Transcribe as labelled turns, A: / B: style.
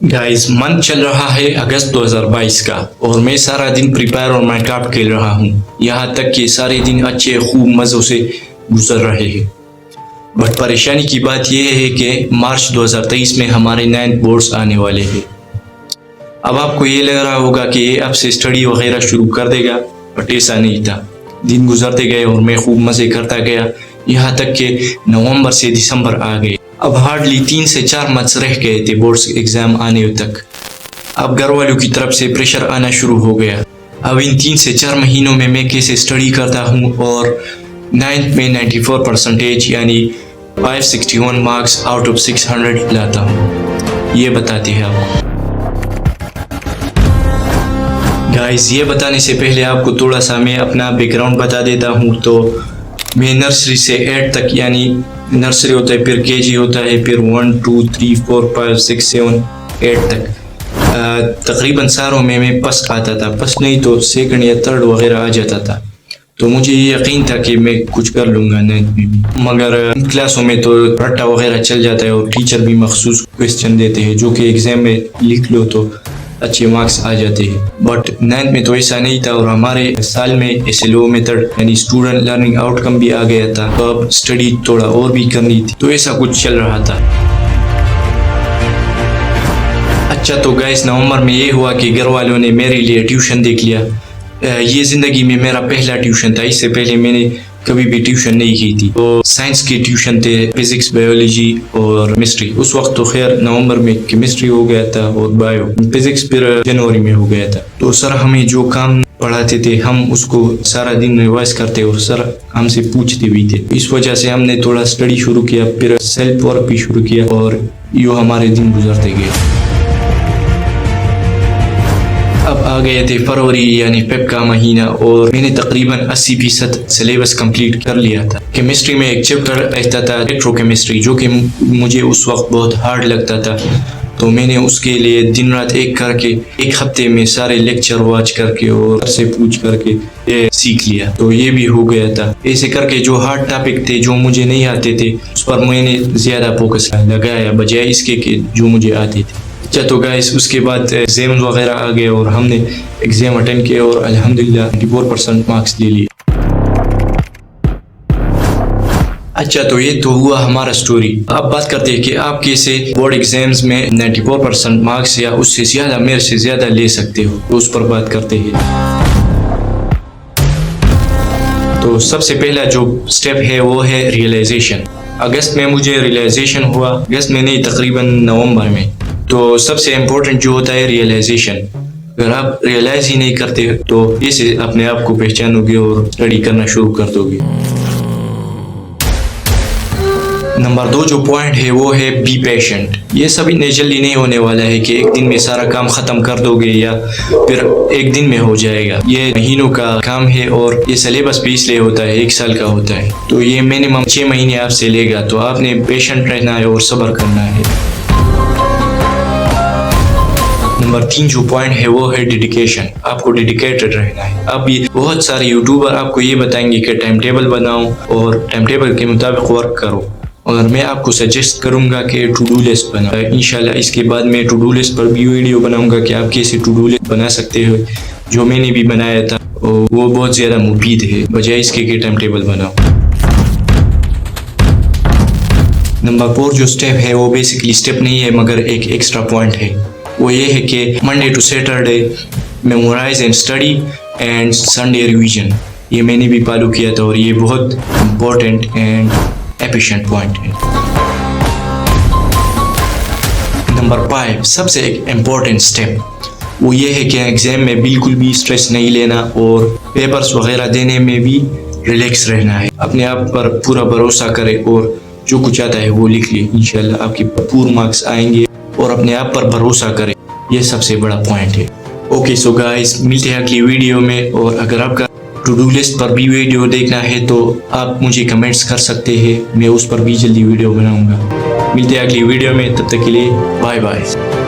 A: Guys, month चल रहा है अगस्त 2022 का और मैं सारा दिन प्रिपेयर और माइनक्राफ्ट खेल रहा हूँ। यहाँ तक कि सारे दिन अच्छे खूब मज़ों से गुजर रहे हैं। बट परेशानी की बात यह है कि मार्च 2023 में हमारे 9th बोर्ड्स आने वाले हैं। अब आपको ये लग रहा होगा कि ये अब से स्टडी वगैरह शुरू कर देगा, बट ऐसा नहीं था। दिन गुजरते गए और मैं खूब मज़े करता गया, यहाँ तक कि नवंबर से दिसंबर आ गए। अब हार्डली 3 से 4 मंथ्स रह गए थे बोर्ड्स एग्ज़ाम आने तक। अब घर वालों की तरफ से प्रेशर आना शुरू हो गया। अब इन 3 से 4 महीनों में मैं कैसे स्टडी करता हूँ और 9th में 94% यानी 561 मार्क्स आउट ऑफ 600 लाता हूँ, ये बताते हैं आपको। गाइस, ये बताने से पहले आपको थोड़ा सा मैं अपना बैकग्राउंड बता देता हूँ। तो मैं नर्सरी से 8 तक, यानी नर्सरी होता है, फिर केजी होता है, फिर 1 2 3 4 5 6 7 8 तक तकरीबन सारों में मैं फर्स्ट आता था। फर्स्ट नहीं तो सेकंड या थर्ड वगैरह आ जाता था। तो मुझे ये यकीन था कि मैं कुछ कर लूँगा 9th में भी। मगर क्लासों में तो रट्टा वगैरह चल जाता है और टीचर भी मखसूस क्वेश्चन देते हैं जो कि एग्ज़ाम में लिख लो तो अच्छे मार्क्स आ जाते हैं। बट 9th में तो ऐसा नहीं था और हमारे साल में SLO मेथड यानी स्टूडेंट लर्निंग आउटकम भी आ गया था। तो अब स्टडी थोड़ा और भी करनी थी, तो ऐसा कुछ चल रहा था। अच्छा, तो गाइस, नवंबर में ये हुआ कि घर वालों ने मेरे लिए ट्यूशन देख लिया। ये ज़िंदगी में मेरा पहला ट्यूशन था। इससे पहले मैंने कभी भी ट्यूशन नहीं की थी। तो साइंस के ट्यूशन थे, फिजिक्स, बायोलॉजी और केमिस्ट्री। उस वक्त तो खैर नवंबर में केमिस्ट्री हो गया था और बायो, फिजिक्स फिर जनवरी में हो गया था। तो सर हमें जो काम पढ़ाते थे हम उसको सारा दिन रिवाइज करते और सर हमसे पूछते भी थे। इस वजह से हमने थोड़ा स्टडी शुरू किया, फिर सेल्फ वर्क भी शुरू किया और यूँ हमारे दिन गुजरते गए। अब आ गए थे फरवरी यानी फेब का महीना और मैंने तकरीबन 80% सिलेबस कंप्लीट कर लिया था। केमिस्ट्री में एक चैप्टर रहता था इलेक्ट्रोकेमिस्ट्री, जो कि मुझे उस वक्त बहुत हार्ड लगता था। तो मैंने उसके लिए दिन रात एक करके एक हफ्ते में सारे लेक्चर वॉच करके और से पूछ करके ये सीख लिया। तो ये भी हो गया था। ऐसे करके जो हार्ड टॉपिक थे, जो मुझे नहीं आते थे, उस पर मैंने ज़्यादा फोकस लगाया बजाय इसके कि जो मुझे आते थे। अच्छा, तो गाइस, उसके बाद एग्जाम वगैरह आ गए और हमने एग्ज़ाम अटेंड किए और अल्हम्दुलिल्लाह 94% मार्क्स ले लिए। अच्छा, तो ये तो हुआ हमारा स्टोरी। अब बात करते हैं कि आप कैसे बोर्ड एग्जाम्स में 94% मार्क्स या उससे ज़्यादा, मेरे से ज़्यादा ले सकते हो। तो उस पर बात करते हैं। तो सबसे पहला जो स्टेप है वो है रियलाइजेशन। अगस्त में मुझे रियलाइजेशन हुआ, अगस्त में नहीं तकरीबन नवंबर में। तो सबसे इम्पोर्टेंट जो होता है रियलाइजेशन। अगर आप रियलाइज ही नहीं करते तो ऐसे अपने आप को पहचानोगे और स्टडी करना शुरू कर दोगे। नंबर 2 जो पॉइंट है वो है बी पेशेंट। ये सभी नेचुरली नहीं होने वाला है कि एक दिन में सारा काम ख़त्म कर दोगे या फिर एक दिन में हो जाएगा। ये महीनों का काम है और ये सिलेबस भी इसलिए होता है, 1 साल का होता है। तो ये मिनिमम 6 महीने आपसे लेगा। तो आपने पेशेंट रहना है और सब्र करना है। नंबर 3 जो पॉइंट है वो है डेडिकेशन। आपको डेडिकेटेड रहना है। अब ये बहुत सारे यूट्यूबर आपको ये बताएंगे कि टाइम टेबल बनाओ और टाइम टेबल के मुताबिक वर्क करो, और मैं आपको सजेस्ट करूंगा कि टू डू लिस्ट बनाओ। इंशाल्लाह इसके बाद मैं टू डू लिस्ट पर भी वीडियो बनाऊंगा कि आप कैसे टू डू लिस्ट बना सकते हो। जो मैंने भी बनाया था वो बहुत ज़्यादा मुफीद है, बजाय इसके कि टाइम टेबल बनाओ। नंबर 4 जो स्टेप है वो बेसिकली स्टेप नहीं है मगर एक एक्स्ट्रा पॉइंट है। वो ये है कि Monday to Saturday memorise and study and Sunday revision. ये मैंने भी फॉलो किया था और ये बहुत इम्पोर्टेंट एंड एफिशिएंट पॉइंट है। नंबर 5 सबसे एक इम्पोर्टेंट स्टेप वो ये है कि एग्ज़ाम में बिल्कुल भी स्ट्रेस नहीं लेना और पेपर्स वगैरह देने में भी रिलैक्स रहना है। अपने आप पर पूरा भरोसा करें और जो कुछ आता है वो लिख लिए, इंशाल्लाह आपके भरपूर मार्क्स आएंगे। और अपने आप पर भरोसा करें, ये सबसे बड़ा पॉइंट है। ओके, सो गाइस, मिलते हैं अगली वीडियो में। और अगर आपका टू डू लिस्ट पर भी वीडियो देखना है तो आप मुझे कमेंट्स कर सकते हैं, मैं उस पर भी जल्दी वीडियो बनाऊंगा। मिलते हैं अगली वीडियो में, तब तक के लिए बाय बाय।